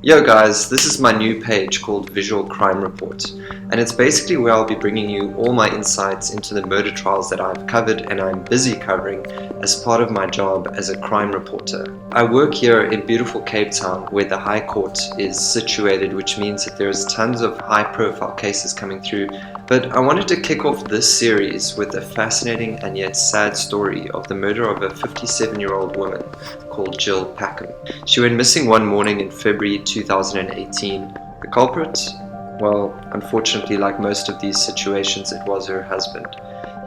Yo guys, this is my new page called Visual Crime Report, and it's basically where I'll be bringing you all my insights into the murder trials that I've covered and I'm busy covering as part of my job as a crime reporter. I work here in beautiful Cape Town where the High Court is situated, which means that there's tons of high profile cases coming through, but I wanted to kick off this series with a fascinating and yet sad story of the murder of a 57-year-old woman called Gill Packham. She went missing one morning in February 2018. The culprit? Well, unfortunately, like most of these situations, it was her husband.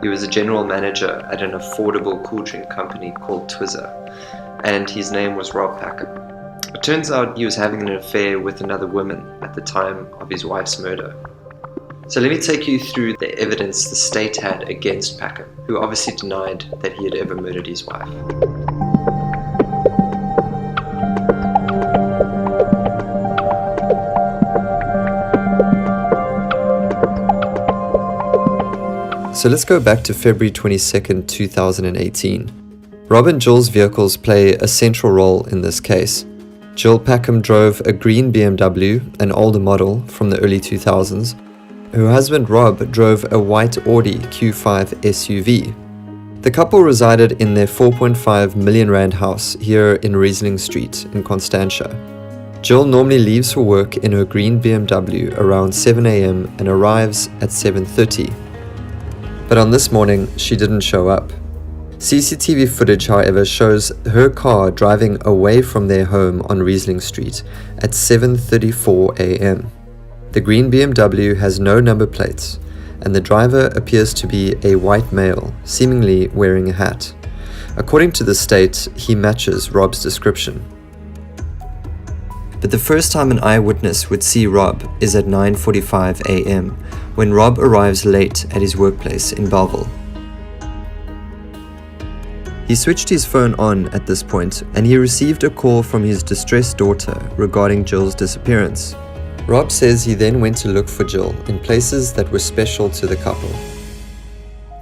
He was a general manager at an affordable cool drink company called Twizzer, and his name was Rob Packham. It turns out he was having an affair with another woman at the time of his wife's murder. So let me take you through the evidence the state had against Packham, who obviously denied that he had ever murdered his wife. So let's go back to February 22nd, 2018. Rob and Gill's vehicles play a central role in this case. Gill Packham drove a green BMW, an older model from the early 2000s. Her husband Rob drove a white Audi Q5 SUV. The couple resided in their 4.5 million rand house here in Riesling Street in Constantia. Gill normally leaves for work in her green BMW around 7 a.m. and arrives at 7:30. But on this morning, she didn't show up. CCTV footage, however, shows her car driving away from their home on Riesling Street at 7:34 a.m. The green BMW has no number plates, and the driver appears to be a white male, seemingly wearing a hat. According to the state, he matches Rob's description. But the first time an eyewitness would see Rob is at 9:45 a.m. when Rob arrives late at his workplace in Belleville. He switched his phone on at this point and he received a call from his distressed daughter regarding Gill's disappearance. Rob says he then went to look for Gill in places that were special to the couple.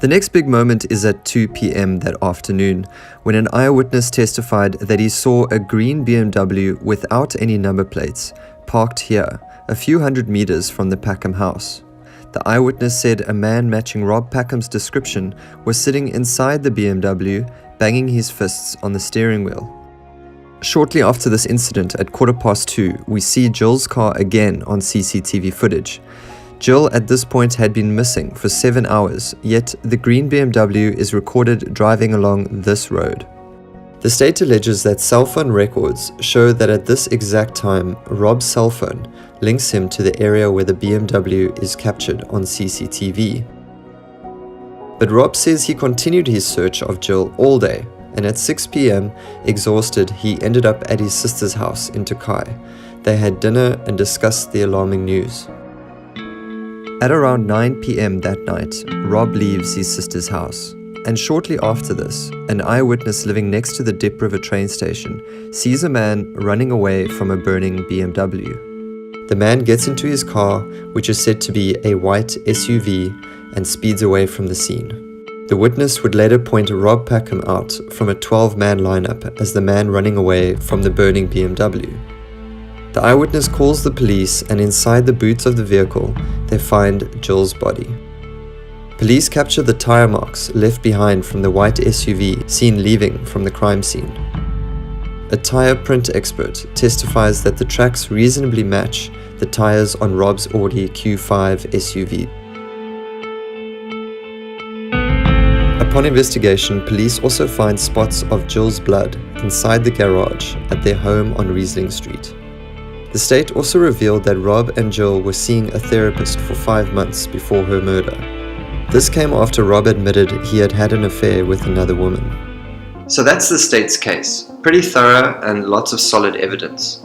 The next big moment is at 2 p.m. that afternoon, when an eyewitness testified that he saw a green BMW without any number plates parked here, a few hundred meters from the Packham house. The eyewitness said a man matching Rob Packham's description was sitting inside the BMW, banging his fists on the steering wheel. Shortly after this incident, at 2:15, we see Gill's car again on CCTV footage. Gill at this point had been missing for 7 hours, yet the green BMW is recorded driving along this road. The state alleges that cell phone records show that at this exact time, Rob's cell phone links him to the area where the BMW is captured on CCTV. But Rob says he continued his search of Gill all day, and at 6 p.m., exhausted, he ended up at his sister's house in Tokai. They had dinner and discussed the alarming news. At around 9 p.m. that night, Rob leaves his sister's house, and shortly after this, an eyewitness living next to the Dip River train station sees a man running away from a burning BMW. The man gets into his car, which is said to be a white SUV, and speeds away from the scene. The witness would later point Rob Packham out from a 12-man lineup as the man running away from the burning BMW. The eyewitness calls the police, and inside the boots of the vehicle, they find Gill's body. Police capture the tire marks left behind from the white SUV seen leaving from the crime scene. A tire print expert testifies that the tracks reasonably match the tires on Rob's Audi Q5 SUV. Upon investigation, police also find spots of Gill's blood inside the garage at their home on Riesling Street. The state also revealed that Rob and Gill were seeing a therapist for 5 months before her murder. This came after Rob admitted he had had an affair with another woman. So that's the state's case. Pretty thorough and lots of solid evidence.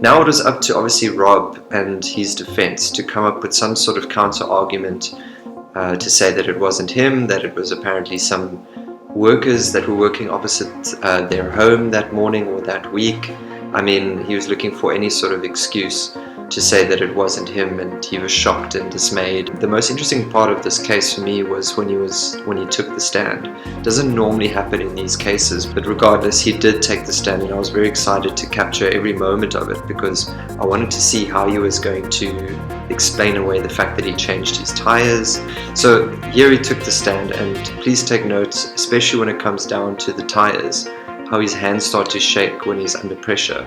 Now it was up to obviously Rob and his defense to come up with some sort of counter-argument to say that it wasn't him, that it was apparently some workers that were working opposite their home that morning or that week. I mean, he was looking for any sort of excuse to say that it wasn't him, and he was shocked and dismayed. The most interesting part of this case for me was when he took the stand. It doesn't normally happen in these cases, but regardless, he did take the stand, and I was very excited to capture every moment of it because I wanted to see how he was going to explain away the fact that he changed his tires. So here he took the stand, and please take note, especially when it comes down to the tires, how his hands start to shake when he's under pressure.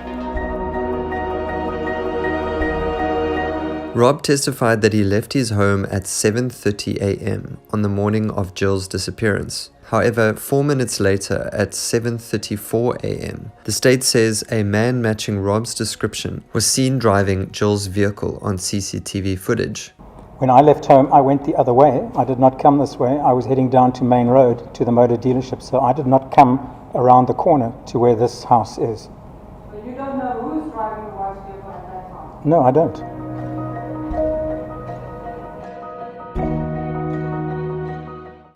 Rob testified that he left his home at 7:30 a.m. on the morning of Gill's disappearance. However, 4 minutes later, at 7:34 a.m., the state says a man matching Rob's description was seen driving Gill's vehicle on CCTV footage. When I left home, I went the other way. I did not come this way. I was heading down to Main Road to the motor dealership, so I did not come around the corner to where this house is. But you don't know who's driving the white vehicle at that time? No, I don't.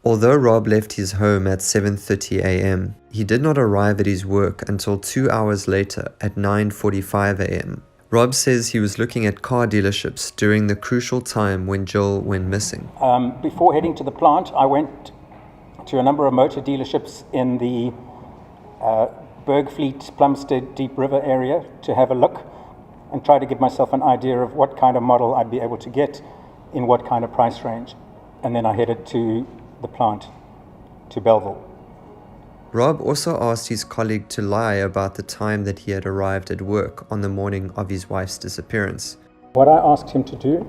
Although Rob left his home at 7:30 a.m., he did not arrive at his work until 2 hours later at 9:45 a.m. Rob says he was looking at car dealerships during the crucial time when Gill went missing. Before heading to the plant, I went to a number of motor dealerships in the Bergfleet, Plumstead, Deep River area to have a look and try to give myself an idea of what kind of model I'd be able to get in what kind of price range. And then I headed to the plant, to Belleville. Rob also asked his colleague to lie about the time that he had arrived at work on the morning of his wife's disappearance. What I asked him to do,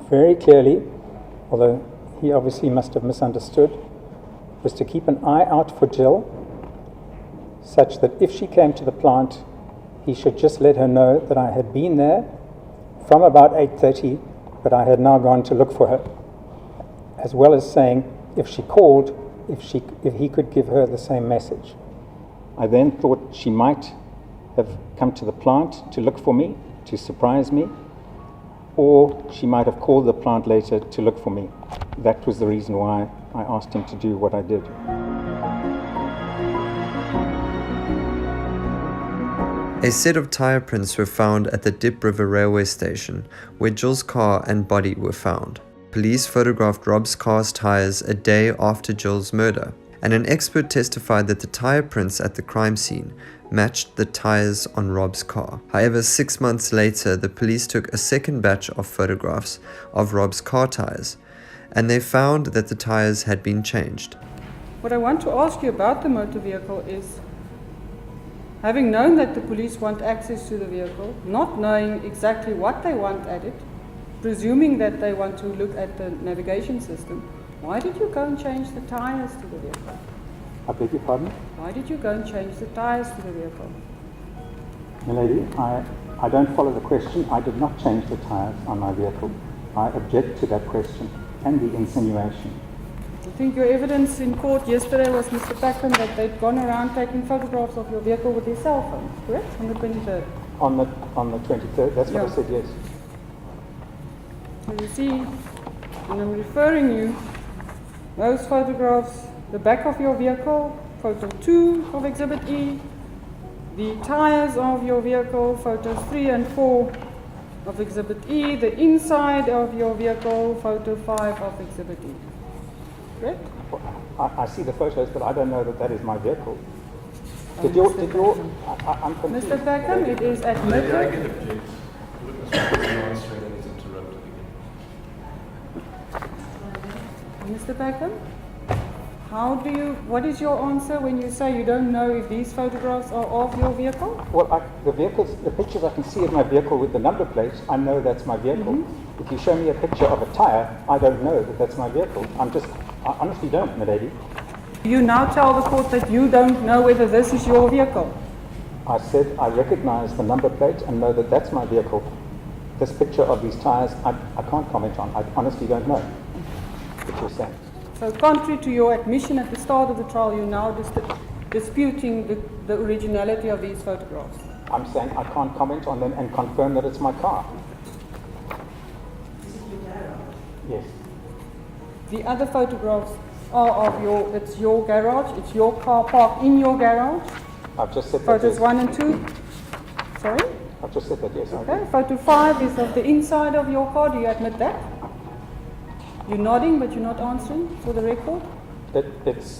very clearly, although he obviously must have misunderstood, was to keep an eye out for Gill, such that if she came to the plant, he should just let her know that I had been there from about 8:30, but I had now gone to look for her, as well as saying if she called, if he could give her the same message. I then thought she might have come to the plant to look for me, to surprise me, or she might have called the plant later to look for me. That was the reason why I asked him to do what I did. A set of tire prints were found at the Dip River railway station, where Gill's car and body were found. Police photographed Rob's car's tires a day after Gill's murder, and an expert testified that the tire prints at the crime scene matched the tires on Rob's car. However, 6 months later, the police took a second batch of photographs of Rob's car tires, and they found that the tires had been changed. What I want to ask you about the motor vehicle is, having known that the police want access to the vehicle, not knowing exactly what they want at it, presuming that they want to look at the navigation system, why did you go and change the tires to the vehicle? I beg your pardon? Why did you go and change the tires to the vehicle? Milady, I don't follow the question. I did not change the tires on my vehicle. I object to that question and the insinuation. I think your evidence in court yesterday was, Mr. Packham, that they'd gone around taking photographs of your vehicle with their cell phones, correct? On the 23rd? On the 23rd, that's what I said, yes. So you see, and I'm referring you, those photographs, the back of your vehicle, photo 2 of Exhibit E, the tires of your vehicle, photos 3 and 4 of Exhibit E, the inside of your vehicle, photo 5 of Exhibit E. Correct? I see the photos, but I don't know that that is my vehicle. I'm confused. Mr. Packham, it is admitted. I can object. Answering and is interrupted again. Mr. Packham, what is your answer when you say you don't know if these photographs are of your vehicle? Well, the pictures I can see of my vehicle with the number plates, I know that's my vehicle. Mm-hmm. If you show me a picture of a tire, I don't know that that's my vehicle. I honestly don't, milady. You now tell the court that you don't know whether this is your vehicle. I said I recognize the number plate and know that that's my vehicle. This picture of these tires, I can't comment on. I honestly don't know what you're saying. So contrary to your admission at the start of the trial, you're now disputing the originality of these photographs. I'm saying I can't comment on them and confirm that it's my car. Yes. The other photographs are of it's your garage, it's your car parked in your garage. I've just said photos 1 and 2. Sorry? I've just said that, yes. Okay, photo 5 is of the inside of your car. Do you admit that? You're nodding, but you're not answering for the record. That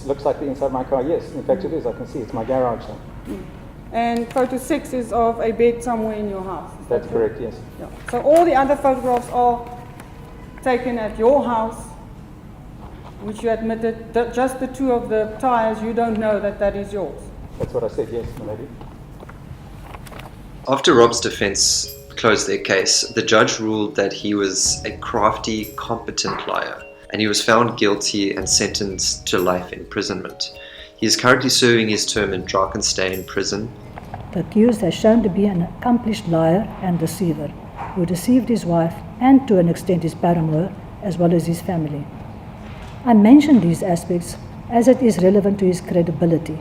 looks like the inside of my car, yes. In fact, it is. I can see it's my garage. So. And photo 6 is of a bed somewhere in your house. Is That's that correct, yes. Yeah. So all the other photographs are taken at your house, which you admitted, just the 2 of the tires, you don't know that that is yours. That's what I said, yes, my lady. After Rob's defense closed their case, the judge ruled that he was a crafty, competent liar, and he was found guilty and sentenced to life imprisonment. He is currently serving his term in Drakenstein prison. The accused has shown to be an accomplished liar and deceiver, who deceived his wife and to an extent his paramour, as well as his family. I mention these aspects as it is relevant to his credibility,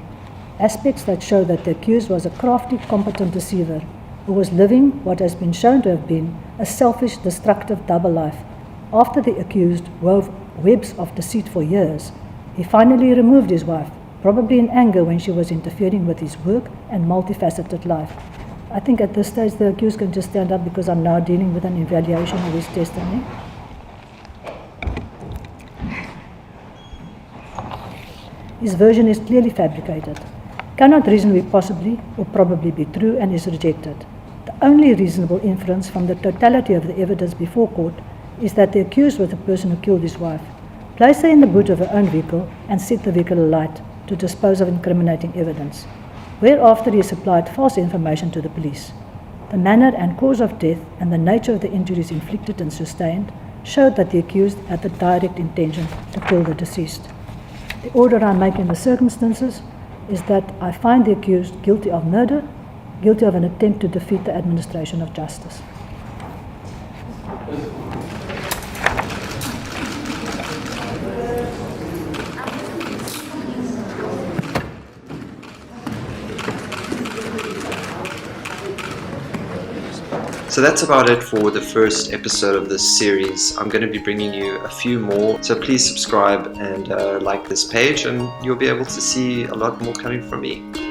aspects that show that the accused was a crafty, competent deceiver who was living what has been shown to have been a selfish, destructive double life. After the accused wove webs of deceit for years, he finally removed his wife, probably in anger when she was interfering with his work and multifaceted life. I think at this stage the accused can just stand up because I'm now dealing with an evaluation of his testimony. His version is clearly fabricated, cannot reasonably possibly or probably be true, and is rejected. The only reasonable inference from the totality of the evidence before court is that the accused was the person who killed his wife, placed her in the boot of her own vehicle and set the vehicle alight to dispose of incriminating evidence, whereafter he supplied false information to the police. The manner and cause of death and the nature of the injuries inflicted and sustained showed that the accused had the direct intention to kill the deceased. The order I make in the circumstances is that I find the accused guilty of murder, guilty of an attempt to defeat the administration of justice. So that's about it for the first episode of this series. I'm going to be bringing you a few more, so please subscribe and like this page, and you'll be able to see a lot more coming from me.